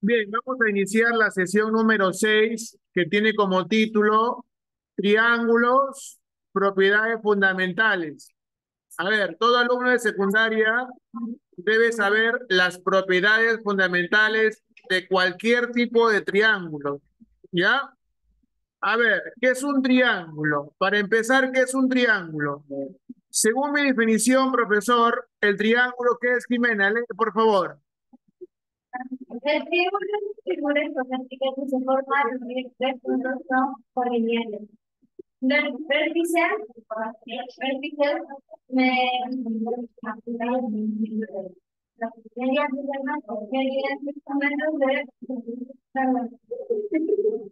Bien, vamos a iniciar la sesión número 6, que tiene como título Triángulos, propiedades fundamentales. A ver, todo alumno de secundaria debe saber las propiedades fundamentales de cualquier tipo de triángulo. ¿Ya? A ver, ¿qué es un triángulo? Para empezar, ¿qué es un triángulo? Según mi definición, profesor, el triángulo, ¿qué es, Jimena? Lee, por favor. El triángulo es figura isoscópica que se forma de tres puntos no colineales. Del vértice, me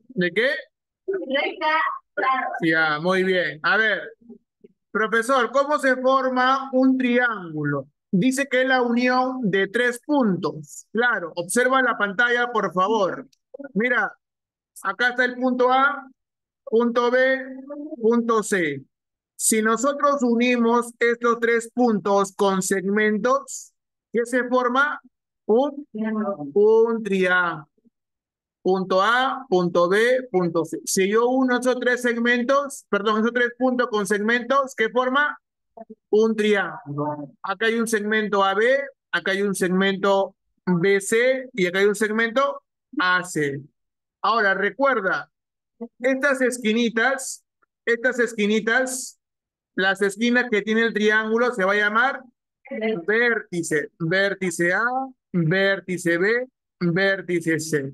¿De qué? recta, Ya, muy bien. A ver, profesor, ¿cómo se forma un triángulo? Dice que es la unión de tres puntos. Claro, observa la pantalla, por favor. Mira, acá está el punto A, punto B, punto C. Si nosotros unimos estos tres puntos con segmentos, ¿qué se forma? Un triángulo. Punto A, punto B, punto C. Si yo uno esos tres segmentos, perdón, esos tres puntos con segmentos, ¿qué forma? Un triángulo. Acá hay un segmento AB, acá hay un segmento BC y acá hay un segmento AC. Ahora, recuerda, estas esquinitas, las esquinas que tiene el triángulo se va a llamar vértice, vértice A, vértice B, vértice C.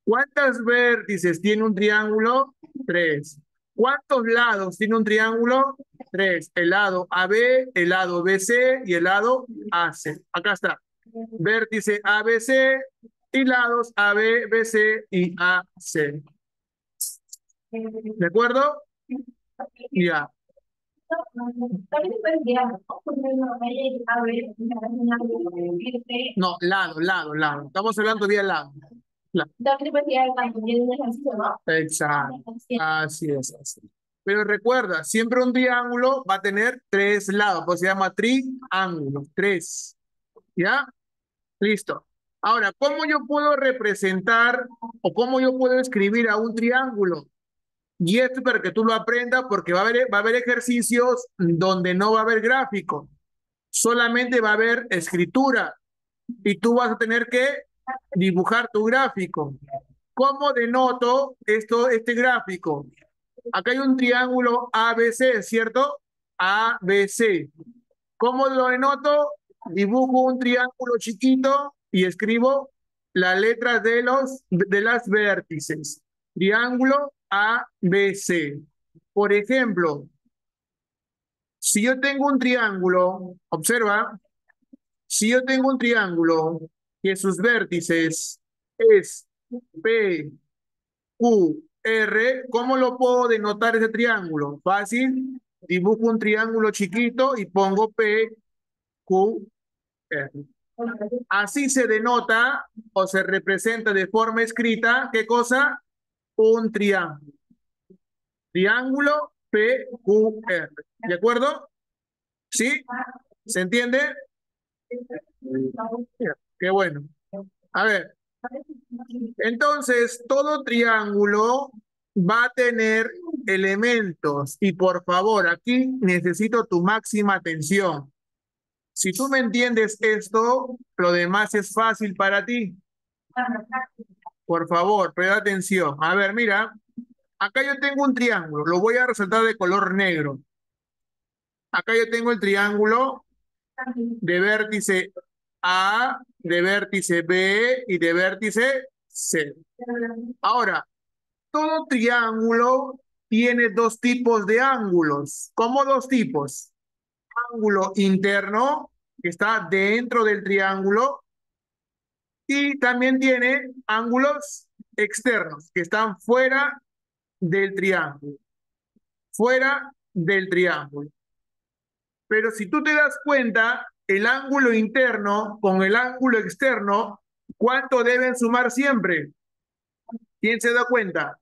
¿Cuántos vértices tiene un triángulo? Tres. ¿Cuántos lados tiene un triángulo? Tres. El lado AB, el lado BC y el lado AC. Acá está. Vértice ABC y lados AB, BC y AC. ¿De acuerdo? Ya. No, lado. Estamos hablando de lado. La- Exacto. Así es, así. Pero recuerda, siempre un triángulo va a tener tres lados, pues se llama triángulo, tres. ¿Ya? Listo. Ahora, ¿cómo yo puedo representar o cómo yo puedo escribir a un triángulo? Y esto para que tú lo aprendas porque va a haber ejercicios donde no va a haber gráfico, solamente va a haber escritura y tú vas a tener que dibujar tu gráfico. ¿Cómo denoto este gráfico? Acá hay un triángulo ABC, ¿cierto? ABC. ¿Cómo lo denoto? Dibujo un triángulo chiquito y escribo las letras de las vértices. Triángulo ABC. Por ejemplo, si yo tengo un triángulo, observa, si yo tengo un triángulo que sus vértices es P, Q, R, ¿cómo lo puedo denotar ese triángulo? Fácil, dibujo un triángulo chiquito y pongo P, Q, R. Así se denota o se representa de forma escrita, ¿qué cosa? Un triángulo. Triángulo PQR. ¿De acuerdo? ¿Sí? ¿Se entiende? Qué bueno. A ver, entonces todo triángulo va a tener elementos y por favor, aquí necesito tu máxima atención. Si tú me entiendes esto, lo demás es fácil para ti. Por favor, presta atención. A ver, mira, acá yo tengo un triángulo, lo voy a resaltar de color negro. Acá yo tengo el triángulo de vértice A, de vértice B y de vértice C. Ahora, todo triángulo tiene dos tipos de ángulos. ¿Cómo dos tipos? Ángulo interno, que está dentro del triángulo, y también tiene ángulos externos, que están fuera del triángulo. Fuera del triángulo. Pero si tú te das cuenta, el ángulo interno con el ángulo externo, ¿cuánto deben sumar siempre? ¿Quién se da cuenta?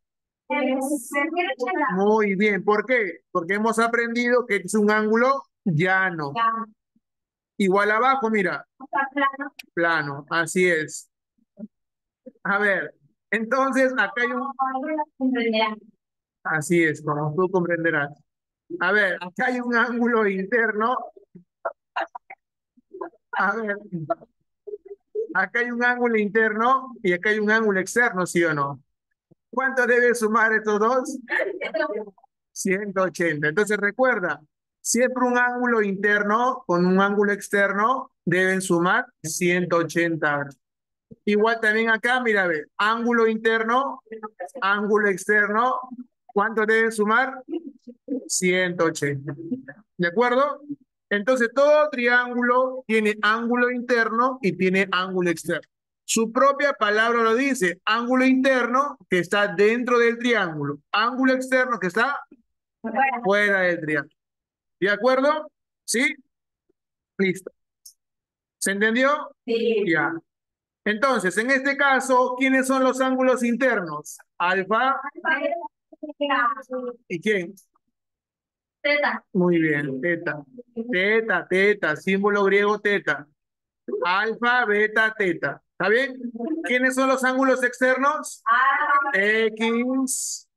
Muy bien, ¿por qué? Porque hemos aprendido que es un ángulo llano. Igual abajo, mira, plano, así es. A ver, entonces acá hay un... Comprenderán. Así es, como tú comprenderás. A ver, acá hay un ángulo interno. A ver, acá hay un ángulo interno y acá hay un ángulo externo, ¿sí o no? ¿Cuánto debe sumar estos dos? 180. Entonces recuerda, siempre un ángulo interno con un ángulo externo deben sumar 180. Igual también acá, mira, ve, ángulo interno, ángulo externo, ¿cuánto deben sumar? 180. ¿De acuerdo? Entonces todo triángulo tiene ángulo interno y tiene ángulo externo. Su propia palabra lo dice, ángulo interno que está dentro del triángulo, ángulo externo que está fuera del triángulo. ¿De acuerdo? ¿Sí? Listo. ¿Se entendió? Sí. Ya. Entonces, en este caso, ¿quiénes son los ángulos internos? Alfa y quién. Teta. Muy bien, teta. Teta, teta, símbolo griego teta. Alfa, beta, teta. ¿Está bien? ¿Quiénes son los ángulos externos? X,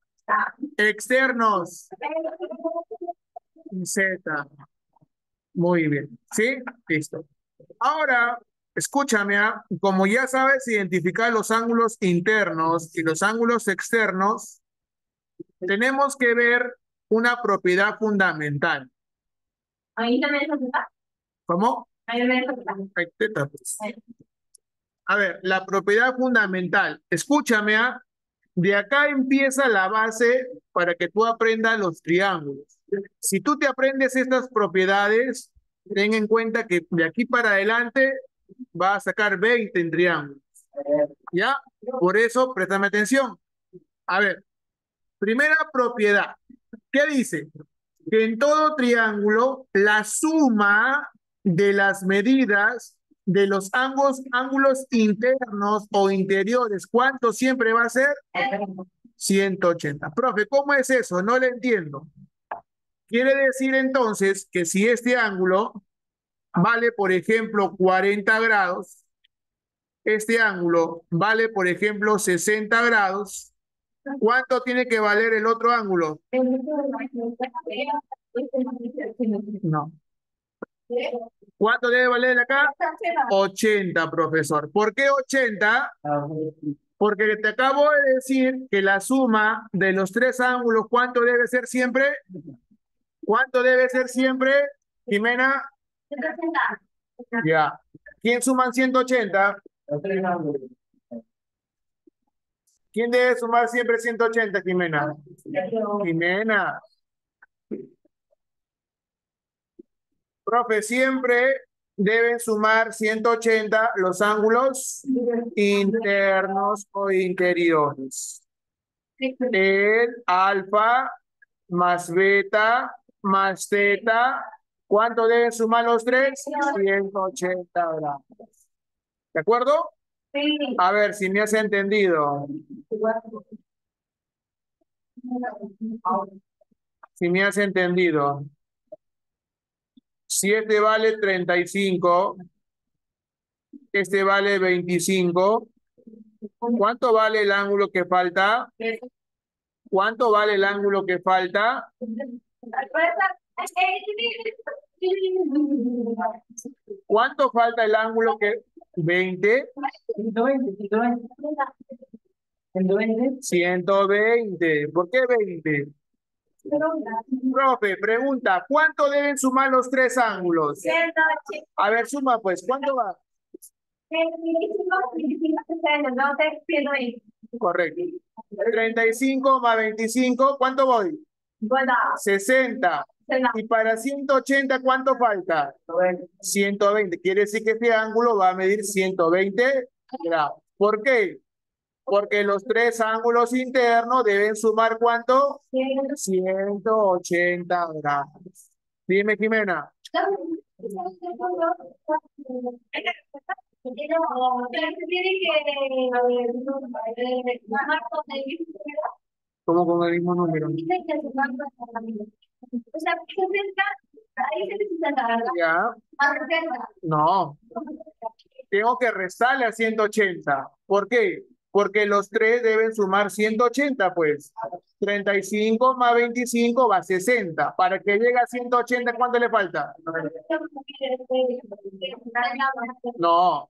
externos, Z. Muy bien. ¿Sí? Listo. Ahora, escúchame, como ya sabes identificar los ángulos internos y los ángulos externos, tenemos que ver una propiedad fundamental. Ahí también es teta. ¿Cómo? Ahí también es teta. Ay, teta, pues. A ver, la propiedad fundamental. Escúchame, de acá empieza la base para que tú aprendas los triángulos. Si tú te aprendes estas propiedades, ten en cuenta que de aquí para adelante vas a sacar 20 en triángulos. ¿Ya? Por eso, préstame atención. A ver, primera propiedad. ¿Qué dice? Que en todo triángulo la suma de las medidas de los ángulos internos o interiores, ¿cuánto siempre va a ser? 180. Profe, ¿cómo es eso? No le entiendo. Quiere decir entonces que si este ángulo vale, por ejemplo, 40 grados, este ángulo vale, por ejemplo, 60 grados, ¿cuánto tiene que valer el otro ángulo? No. ¿Cuánto debe valer acá? 80, profesor. ¿Por qué 80? Porque te acabo de decir que la suma de los tres ángulos, ¿cuánto debe ser siempre? ¿Cuánto debe ser siempre, Jimena? Ya. ¿Quién suman 180? ¿Quién debe sumar siempre 180, Jimena? Jimena. Profe, siempre deben sumar 180 los ángulos internos o interiores. El alfa más beta más teta, ¿cuánto deben sumar los tres? 180 grados. ¿De acuerdo? Sí. A ver si me has entendido. Si me has entendido. Si este vale 35, este vale 25, ¿cuánto vale el ángulo que falta? ¿Cuánto vale el ángulo que falta? ¿Cuánto falta el ángulo que... 20? 120. ¿Por qué 20? Profe, pregunta, ¿cuánto deben sumar los tres ángulos? A ver, suma pues, ¿cuánto va? Correcto. 35 más 25, ¿cuánto voy? 60. Y para 180, ¿cuánto falta? 120. Quiere decir que este ángulo va a medir 120 grados. ¿Por qué? Porque los tres ángulos internos deben sumar ¿cuánto? 180 grados. Dime, Jimena. ¿Cómo con el mismo número? Ya. No. Tengo que restarle a 180. ¿Por qué? Porque los tres deben sumar 180, pues. 35 más 25 va a 60. Para que llegue a 180, ¿cuánto le falta? No.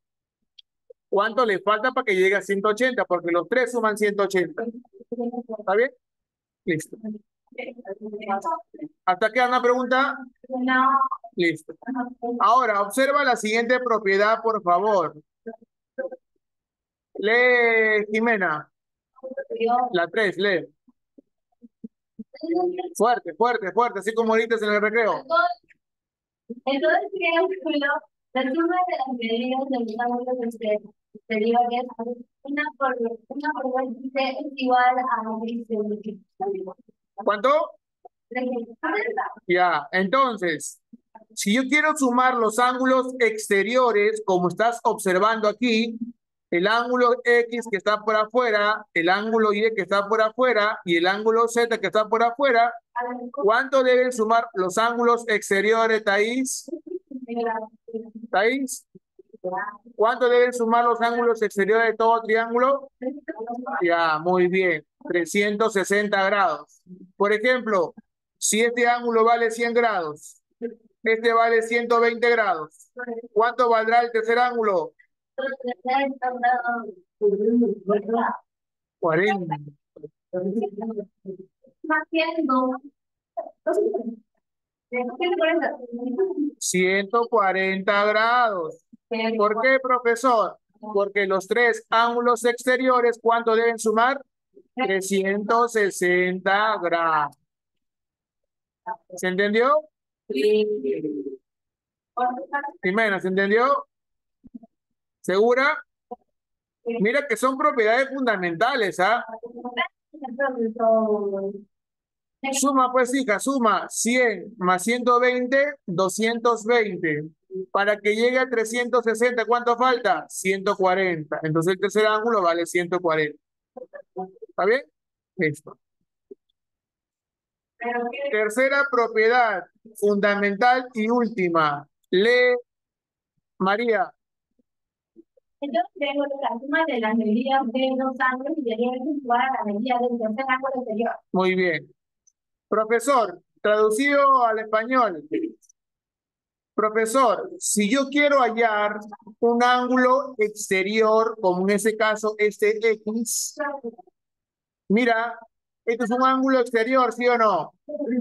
¿Cuánto le falta para que llegue a 180? Porque los tres suman 180. ¿Está bien? Listo. ¿Hasta aquí una pregunta? Listo. Ahora, observa la siguiente propiedad, por favor. Lee, Jimena. La 3, lee. Fuerte, fuerte, fuerte, así como ahorita en el recreo. Entonces, la suma de las medidas de los ángulos exteriores, una por vértice es igual a ¿Cuánto? Ya, entonces, si yo quiero sumar los ángulos exteriores, como estás observando aquí, el ángulo X que está por afuera, el ángulo Y que está por afuera y el ángulo Z que está por afuera, ¿cuánto deben sumar los ángulos exteriores, Thais? ¿Thais? ¿Cuánto deben sumar los ángulos exteriores de todo triángulo? Ya, muy bien. 360 grados. Por ejemplo, si este ángulo vale 100 grados, este vale 120 grados, ¿cuánto valdrá el tercer ángulo? 40. 140 grados. ¿Por qué, profesor? Porque los tres ángulos exteriores, ¿cuánto deben sumar? 360 grados. ¿Se entendió? Jimena, ¿se entendió? ¿Segura? Mira que son propiedades fundamentales, ¿ah? Suma, pues, hija, suma 100 más 120, 220. Para que llegue a 360, ¿cuánto falta? 140. Entonces el tercer ángulo vale 140. ¿Está bien? Listo. Tercera propiedad fundamental y última. Lee, María. Entonces, tengo la suma de las medidas de los ángulos y debe igual a la medida del tercer ángulo exterior. Muy bien. Profesor, traducido al español. Profesor, si yo quiero hallar un ángulo exterior, como en ese caso este X, mira, este es un ángulo exterior, ¿sí o no?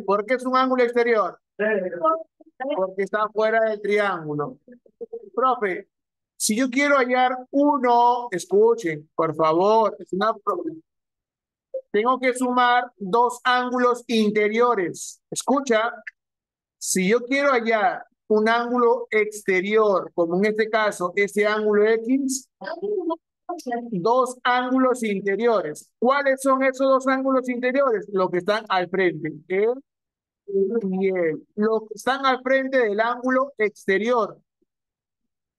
¿Por qué es un ángulo exterior? Porque está fuera del triángulo. Profe, si yo quiero hallar uno, escuchen, por favor, tengo que sumar dos ángulos interiores. Escucha, si yo quiero hallar un ángulo exterior, como en este caso, este ángulo X, dos ángulos interiores. ¿Cuáles son esos dos ángulos interiores? Los que están al frente. El y el. Los que están al frente del ángulo exterior.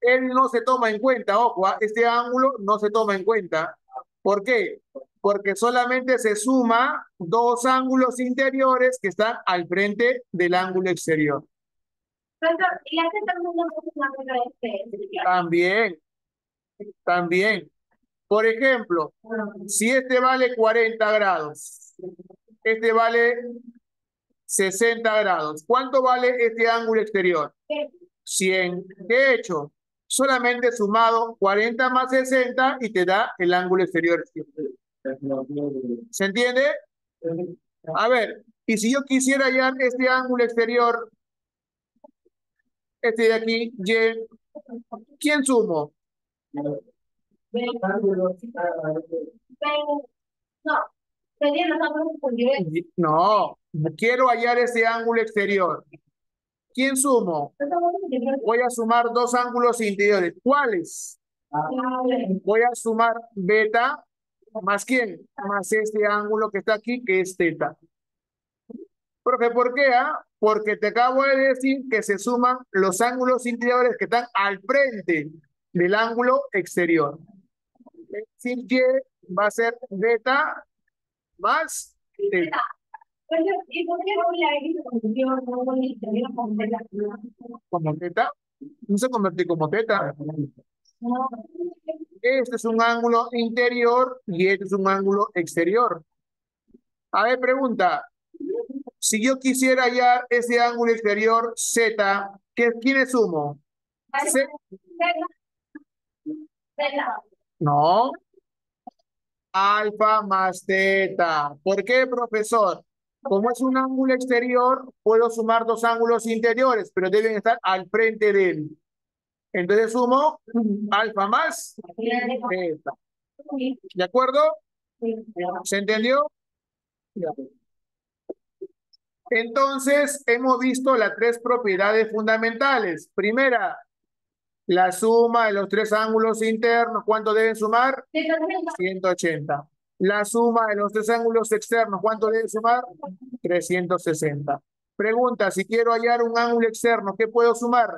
Él no se toma en cuenta, ojo, este ángulo no se toma en cuenta. ¿Por qué? Porque solamente se suma dos ángulos interiores que están al frente del ángulo exterior. ¿Y hace también un ángulo También, también. Por ejemplo, si este vale 40 grados, este vale 60 grados, ¿cuánto vale este ángulo exterior? 100. ¿Qué he hecho? Solamente he sumado 40 más 60 y te da el ángulo exterior. ¿Se entiende? A ver, y si yo quisiera hallar este ángulo exterior, este de aquí, Y, ¿quién sumo? No, no, quiero hallar ese ángulo exterior. ¿Quién sumo? Voy a sumar dos ángulos interiores. ¿Cuáles? Voy a sumar beta más quién? Más este ángulo que está aquí, que es teta. Profe, ¿por qué? Porque te acabo de decir que se suman los ángulos interiores que están al frente del ángulo exterior. Es decir, Y va a ser beta más teta. ¿Y por qué no la X se convirtió en un ángulo exterior con teta? ¿Como teta? No se convirtió como teta. No. este es un ángulo interior y este es un ángulo exterior. A ver, pregunta. Si yo quisiera hallar ese ángulo exterior Z, ¿quiénes sumo? Z. No. Alfa más teta. ¿Por qué, profesor? Como es un ángulo exterior, puedo sumar dos ángulos interiores, pero deben estar al frente de él. Entonces sumo alfa más teta. ¿De acuerdo? ¿Se entendió? Entonces, hemos visto las tres propiedades fundamentales. Primera, la suma de los tres ángulos internos. ¿Cuánto deben sumar? 180. La suma de los tres ángulos externos. ¿Cuánto deben sumar? 360. Pregunta, si quiero hallar un ángulo externo, ¿qué puedo sumar?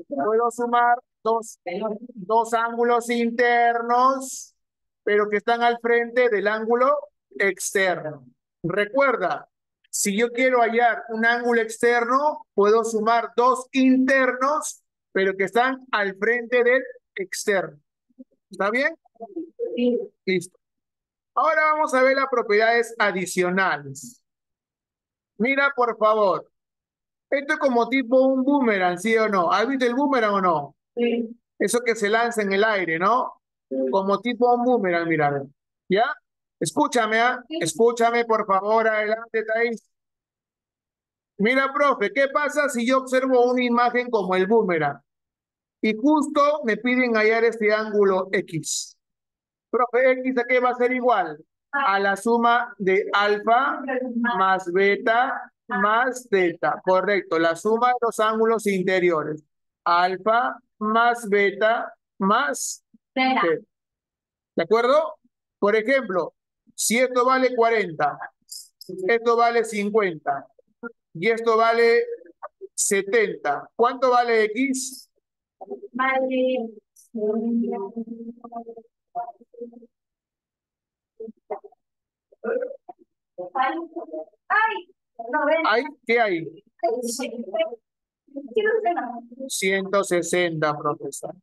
Puedo sumar dos ángulos internos, pero que están al frente del ángulo externo. Recuerda, si yo quiero hallar un ángulo externo, puedo sumar dos internos, pero que están al frente del externo. ¿Está bien? Sí. Listo. Ahora vamos a ver las propiedades adicionales. Mira, por favor. Esto es como tipo un boomerang, ¿sí o no? ¿Has visto el boomerang o no? Sí. Eso que se lanza en el aire, ¿no? Sí. Como tipo un boomerang, mira. ¿Ya? Escúchame, ¿ah? Sí. Escúchame, por favor, adelante, Thais. Mira, profe, ¿qué pasa si yo observo una imagen como el boomerang? Y justo me piden hallar este ángulo X. Profe, X ¿a qué va a ser igual? A la suma de alfa más beta más delta. Correcto, la suma de los ángulos interiores. Alfa más beta más delta. ¿De acuerdo? Por ejemplo, si esto vale 40, esto vale 50 y esto vale 70, ¿cuánto vale X? Vale. ¿Hay? ¿Qué hay? 160, profesor.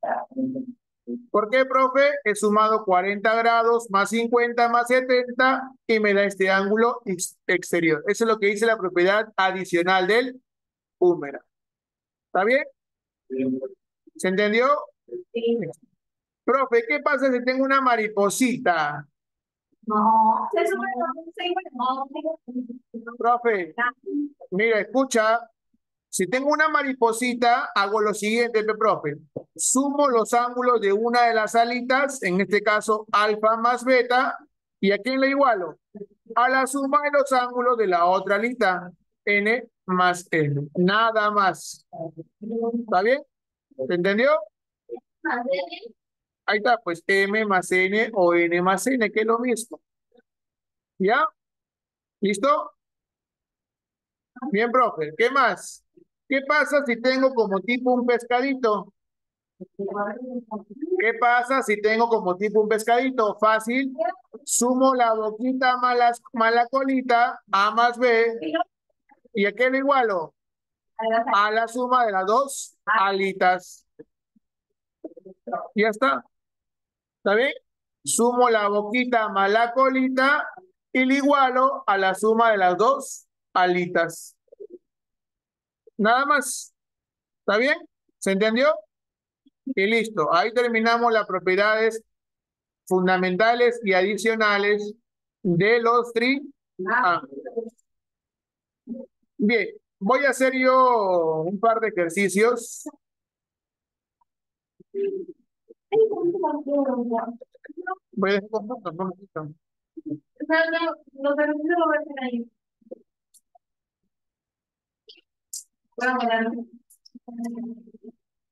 ¿Por qué, profe? He sumado 40 grados más 50 más 70 y me da este ángulo exterior. Eso es lo que dice la propiedad adicional del boomerang. ¿Está bien? ¿Se entendió? Sí. Profe, ¿qué pasa si tengo una mariposita? No. Profe, mira, escucha. Si tengo una mariposita, hago lo siguiente, profe. Sumo los ángulos de una de las alitas, en este caso alfa más beta, ¿y a quién le igualo? A la suma de los ángulos de la otra alita, n más n. Nada más. ¿Está bien? ¿Se entendió? Ahí está, pues m más n o n más n, que es lo mismo. ¿Ya? ¿Listo? Bien, profe. ¿Qué más? ¿Qué pasa si tengo como tipo un pescadito? ¿Qué pasa si tengo como tipo un pescadito? Fácil. Sumo la boquita más la colita, A más B. ¿Y a qué le igualo? A la suma de las dos alitas. Ya está. ¿Está bien? Sumo la boquita más la colita y le igualo a la suma de las dos alitas. Nada más. ¿Está bien? ¿Se entendió? Y listo. Ahí terminamos las propiedades fundamentales y adicionales de los triángulos. Bien, voy a hacer yo un par de ejercicios. Voy a dejar con fotos, no me quitan.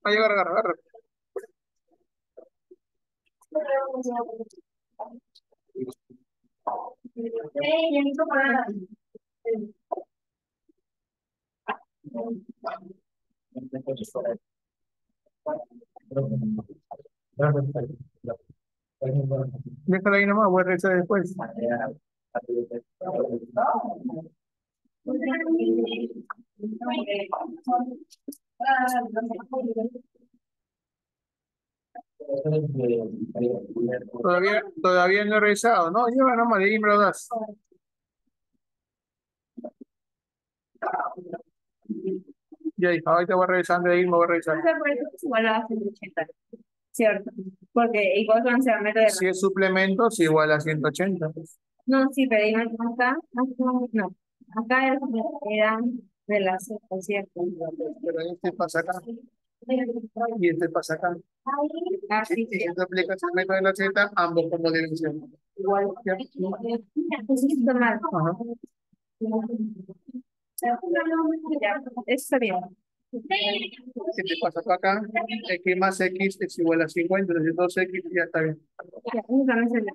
Ahí agarra. Déjala ahí nomás, voy a revisar después. Todavía no he revisado, ¿no? Yo nomás de ahí me lo das. Ya, ahorita voy revisando de ahí, me voy a revisar. Igual a 180, ¿cierto? Porque igual con se va a meter. Si es suplemento, es igual a 180. No, sí, pero dime acá, no. Acá eran de las ¿cierto? Pero este pasa acá y este pasa acá. Ah, sí, Y esto aplica el método de la Z, ambos como deben ser. igual. ¿Ya? Pues sí, está mal. Ajá. Ya, está bien. Si te pasa para acá, x más x es igual a 50, entonces 2x ya está bien. Ya, eso también se le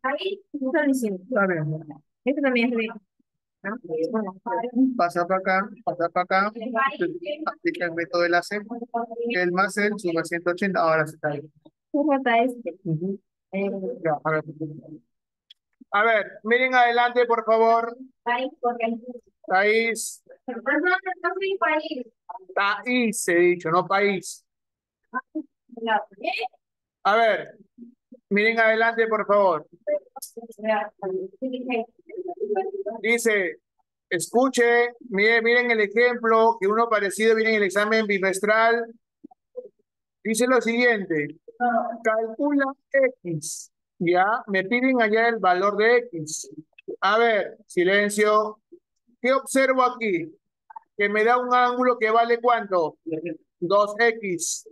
ahí está diciendo. Está bien. Esto también es bien. ¿No? Bueno, Pasa para acá, aplica el método de la C, que el más el suma 180, ahora se está bien. ¿qué falta este? Ujú. Ya, a ver, miren adelante, por favor. País, porque País, no soy país. país, he dicho, no país. La- A ver, miren adelante, por favor. Dice, escuche, miren el ejemplo, que uno parecido viene en el examen bimestral. Dice lo siguiente, calcula X, ya, me piden allá el valor de X. A ver, silencio. ¿Qué observo aquí? Que me da un ángulo que vale ¿cuánto? 2X.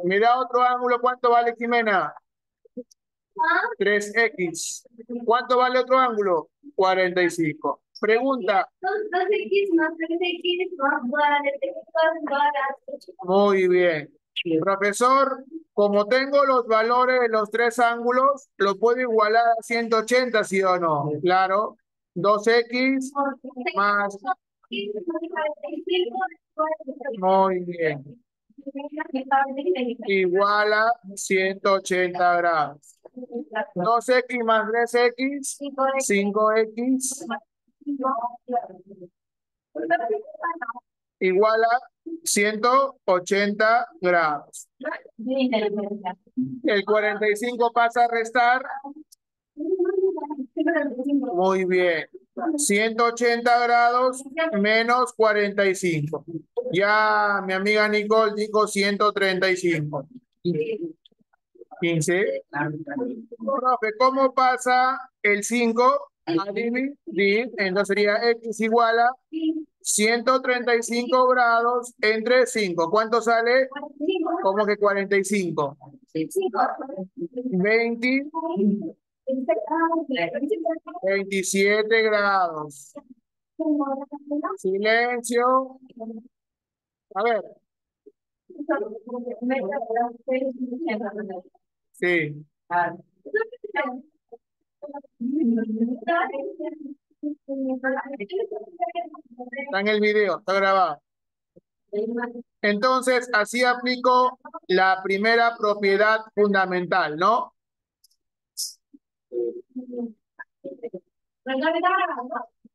Me da otro ángulo, ¿cuánto vale, Jimena? 3X. ¿Cuánto vale otro ángulo? 45. Pregunta. 2x más 3x más 40. Muy bien. Profesor, como tengo los valores de los tres ángulos, ¿lo puedo igualar a 180, sí o no? Claro. 2X más... Muy bien. Igual a 180 grados. 2X más 3X, 5X, igual a 180 grados. El 45 pasa a restar. Muy bien. 180 grados menos 45. Ya mi amiga Nicole dijo 135. 15. Profe, ¿cómo pasa el 5 a dividir? Entonces sería X igual a 135 grados entre 5. ¿Cuánto sale? ¿Cómo que 45? 20, 27 grados. Silencio. A ver. Sí. Está en el video, está grabado. Entonces, así aplico la primera propiedad fundamental, ¿no?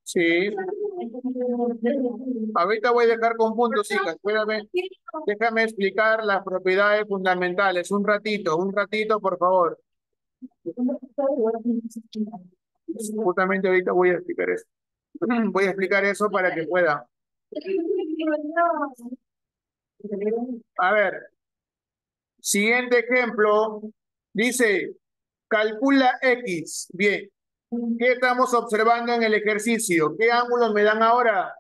Sí. Ahorita voy a dejar con puntos, hijas. Espérame. Déjame explicar las propiedades fundamentales. Un ratito, por favor. Justamente ahorita voy a explicar eso. Voy a explicar eso para que pueda. A ver, siguiente ejemplo. Dice, calcula X. Bien. ¿Qué estamos observando en el ejercicio? ¿Qué ángulos me dan ahora?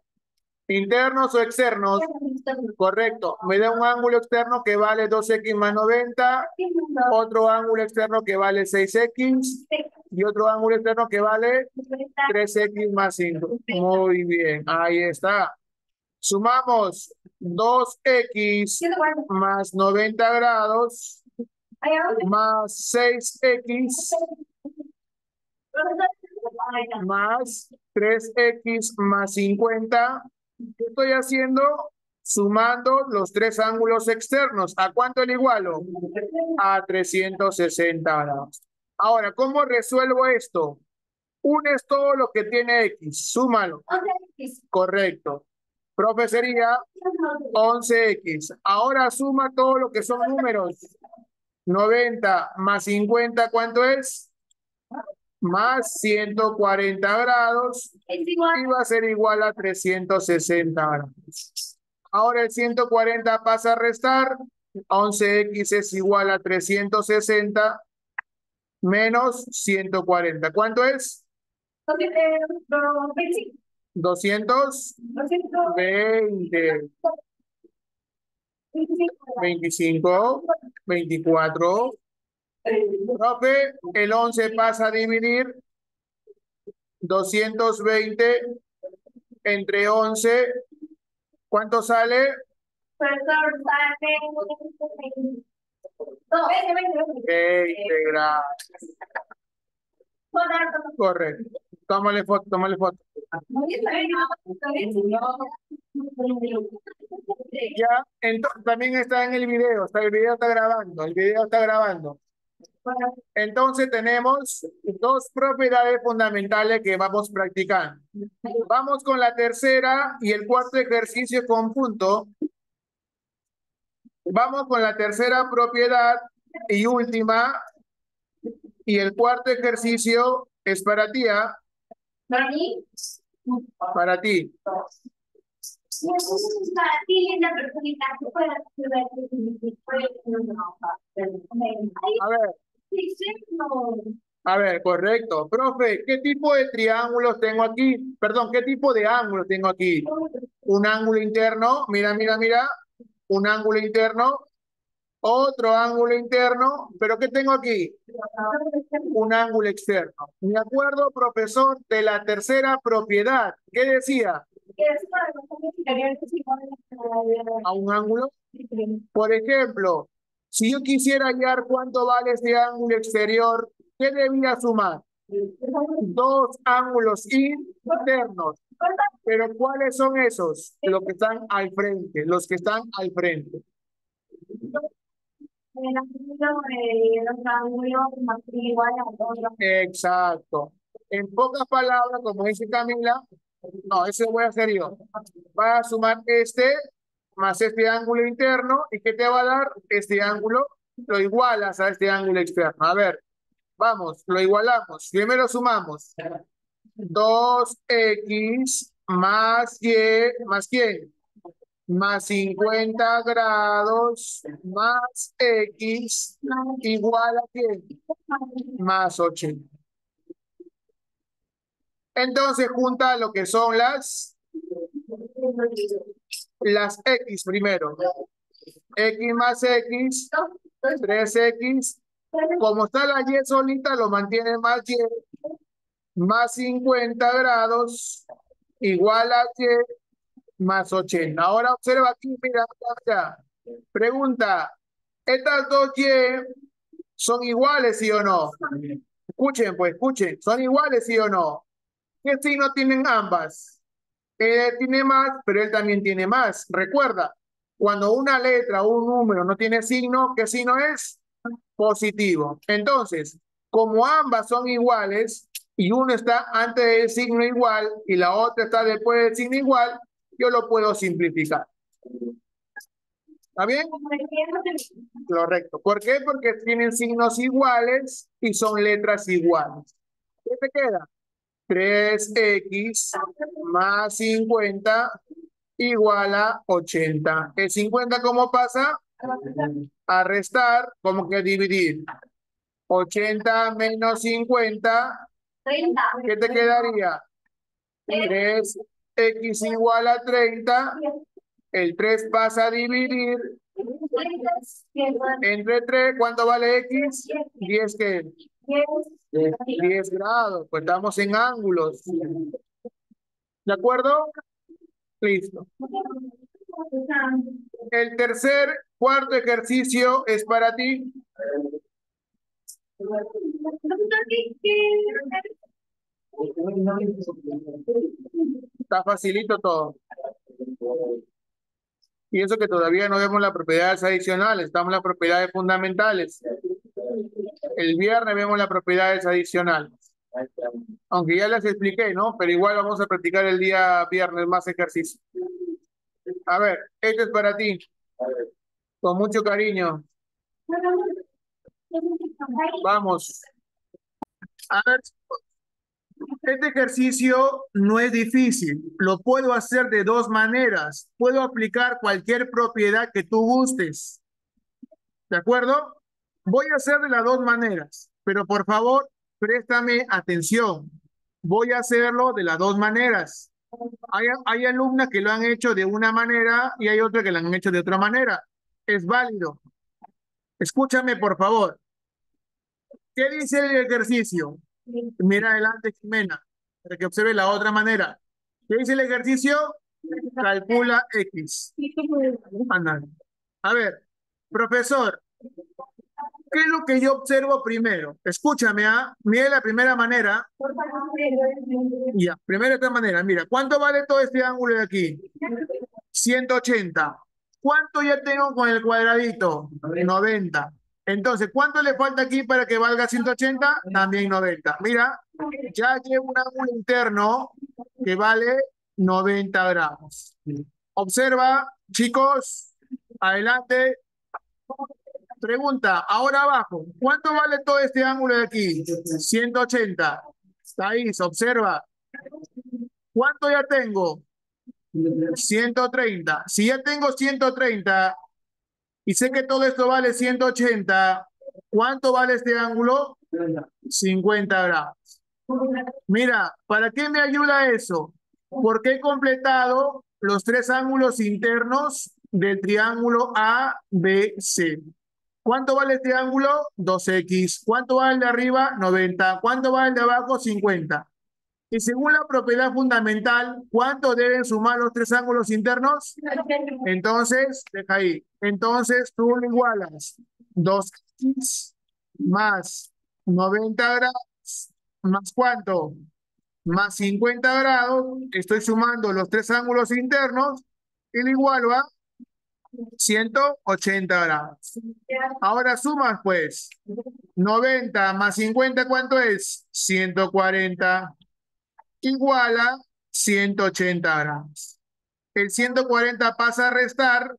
¿Internos o externos? Correcto. Me da un ángulo externo que vale 2X más 90, otro ángulo externo que vale 6X y otro ángulo externo que vale 3X más 5. Muy bien, ahí está. Sumamos 2X más 90 grados más 6X más 3X más 50. ¿Qué estoy haciendo? Sumando los tres ángulos externos. ¿A cuánto le igualo? A 360 grados. Ahora, ¿cómo resuelvo esto? Unes todo lo que tiene X, súmalo. Correcto. Profe, sería 11X. Ahora suma todo lo que son números. 90 más 50, ¿cuánto es? Más 140 grados Es igual. y va a ser igual a 360 grados. Ahora el 140 pasa a restar. 11x es igual a 360 menos 140. ¿Cuánto es? 220, 25, 24. Profe, el 11 pasa a dividir 220 entre 11. ¿Cuánto sale? Profesor, sale 20 grados. Correcto. Tómale foto, tómale foto. Ya, también está en el video, el video está grabando, el video está grabando. Entonces tenemos dos propiedades fundamentales que vamos practicando. Vamos con la tercera y el cuarto ejercicio conjunto. Vamos con la tercera propiedad y última. Y el cuarto ejercicio es para ti, ¿ah? ¿Para mí? Para ti. Para ti, la personita que pueda A ver, correcto. Profe, ¿qué tipo de triángulos tengo aquí? Perdón, ¿qué tipo de ángulos tengo aquí? Un ángulo interno, mira, mira, mira. Un ángulo interno, otro ángulo interno, pero ¿qué tengo aquí? Un ángulo externo. Me acuerdo, profesor, de la tercera propiedad. ¿Qué decía? A un ángulo. Por ejemplo, si yo quisiera hallar cuánto vale este ángulo exterior, ¿qué debía sumar? Dos ángulos internos. Pero ¿cuáles son esos? Los que están al frente, los que están al frente. Exacto. En pocas palabras, como dice Camila, no, eso voy a hacer yo. Va a sumar este más este ángulo interno, ¿y qué te va a dar? Este ángulo, lo igualas a este ángulo externo. A ver, vamos, lo igualamos. Primero sumamos 2x más y, ¿más quién? Más 50 grados más x igual a quién? Más 80. Entonces junta lo que son las x primero. X más x, 3x. Como está la y solita, lo mantiene más y. Más 50 grados igual a y más 80. Ahora observa aquí, mira, mira. Pregunta, ¿estas dos y son iguales, sí o no? Escuchen, pues, escuchen. ¿Son iguales, sí o no? ¿Qué signo tienen ambas? Él tiene más, pero él también tiene más. Recuerda, cuando una letra o un número no tiene signo, ¿qué signo es? Positivo. Entonces, como ambas son iguales y uno está antes del signo igual y la otra está después del signo igual, yo lo puedo simplificar. ¿Está bien? Correcto. ¿Por qué? Porque tienen signos iguales y son letras iguales. ¿Qué te queda? 3x más 50 igual a 80. ¿El 50 cómo pasa? A restar, como que dividir. 80 menos 50, ¿qué te quedaría? 3x igual a 30. El 3 pasa a dividir entre 3. ¿Cuánto vale x? 10, ¿qué? 10 grados. Pues estamos en ángulos. ¿De acuerdo? Listo. El cuarto ejercicio es para ti. Está facilito todo. Y eso que todavía no vemos las propiedades adicionales, estamos en las propiedades fundamentales. El viernes vemos las propiedades adicionales. Aunque ya les expliqué, ¿no? Pero igual vamos a practicar el día viernes más ejercicio. A ver, este es para ti. Con mucho cariño. Vamos. A ver, este ejercicio no es difícil. Lo puedo hacer de dos maneras. Puedo aplicar cualquier propiedad que tú gustes. ¿De acuerdo? Voy a hacer de las dos maneras, pero por favor, préstame atención. Voy a hacerlo de las dos maneras. Hay alumnas que lo han hecho de una manera y hay otras que lo han hecho de otra manera. Es válido. Escúchame, por favor. ¿Qué dice el ejercicio? Mira adelante, Jimena, para que observe la otra manera. ¿Qué dice el ejercicio? Calcula X. Anda. A ver, profesor, ¿qué es lo que yo observo primero? Escúchame, ¿ah? Mira la primera manera. Ya, primera esta manera. Mira, ¿cuánto vale todo este ángulo de aquí? 180. ¿Cuánto ya tengo con el cuadradito? 90. Entonces, ¿cuánto le falta aquí para que valga 180? También 90. Mira, ya llevo un ángulo interno que vale 90 grados. Observa, chicos, adelante. Pregunta, ahora abajo, ¿cuánto vale todo este ángulo de aquí? 180. Está ahí, se observa. ¿Cuánto ya tengo? 130. Si ya tengo 130 y sé que todo esto vale 180, ¿cuánto vale este ángulo? 50 grados. Mira, ¿para qué me ayuda eso? Porque he completado los tres ángulos internos del triángulo ABC. ¿Cuánto vale este ángulo? 2x. ¿Cuánto vale el de arriba? 90. ¿Cuánto vale el de abajo? 50. Y según la propiedad fundamental, ¿cuánto deben sumar los tres ángulos internos? Entonces, deja ahí. Entonces, tú lo igualas 2x más 90 grados, más ¿cuánto? Más 50 grados. Estoy sumando los tres ángulos internos y lo igualo a 180 grados. Ahora sumas, pues. 90 más 50, ¿cuánto es? 140. Igual a 180 grados. El 140 pasa a restar.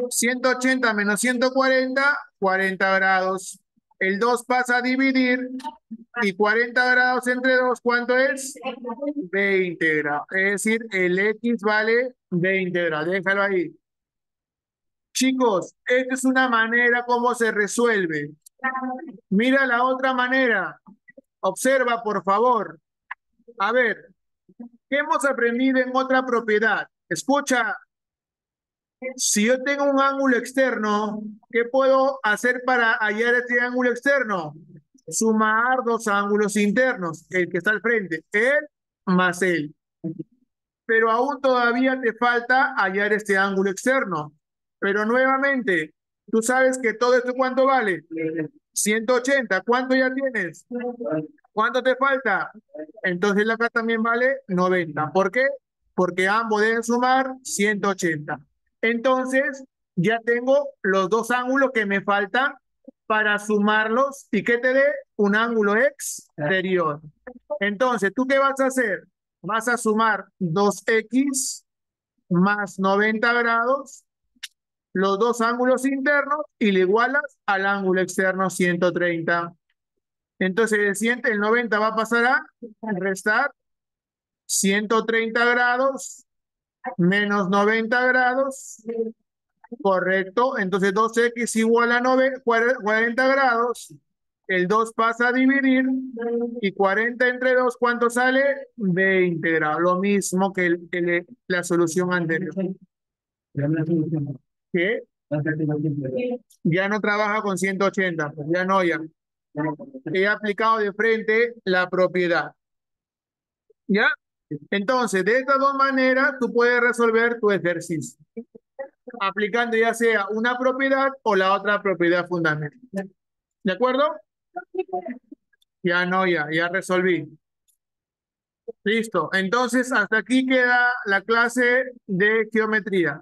180 menos 140, 40 grados. El 2 pasa a dividir. Y 40 grados entre 2, ¿cuánto es? 20 grados. Es decir, el X vale 20 grados. Déjalo ahí. Chicos, esta es una manera como se resuelve. Mira la otra manera. Observa, por favor. A ver, ¿qué hemos aprendido en otra propiedad? Escucha, si yo tengo un ángulo externo, ¿qué puedo hacer para hallar este ángulo externo? Sumar dos ángulos internos, el que está al frente, él más él. Pero aún todavía te falta hallar este ángulo externo. Pero nuevamente, tú sabes que todo esto ¿cuánto vale? 180. ¿Cuánto ya tienes? ¿Cuánto te falta? Entonces acá también vale 90. ¿Por qué? Porque ambos deben sumar 180. Entonces, ya tengo los dos ángulos que me faltan para sumarlos y que te dé un ángulo exterior. Entonces, ¿tú qué vas a hacer? Vas a sumar 2x más 90 grados, los dos ángulos internos, y le igualas al ángulo externo 130. Entonces el 90 va a pasar a restar 130 grados menos 90 grados. Correcto. Entonces 2x igual a 40 grados. El 2 pasa a dividir y 40 entre 2, ¿cuánto sale? 20 grados. Lo mismo que la solución anterior. ¿Qué? Ya no trabaja con 180, pues ya no, ya. He aplicado de frente la propiedad. ¿Ya? Entonces, de estas dos maneras, tú puedes resolver tu ejercicio, aplicando ya sea una propiedad o la otra propiedad fundamental. ¿De acuerdo? Ya no, ya resolví. Listo. Entonces, hasta aquí queda la clase de geometría.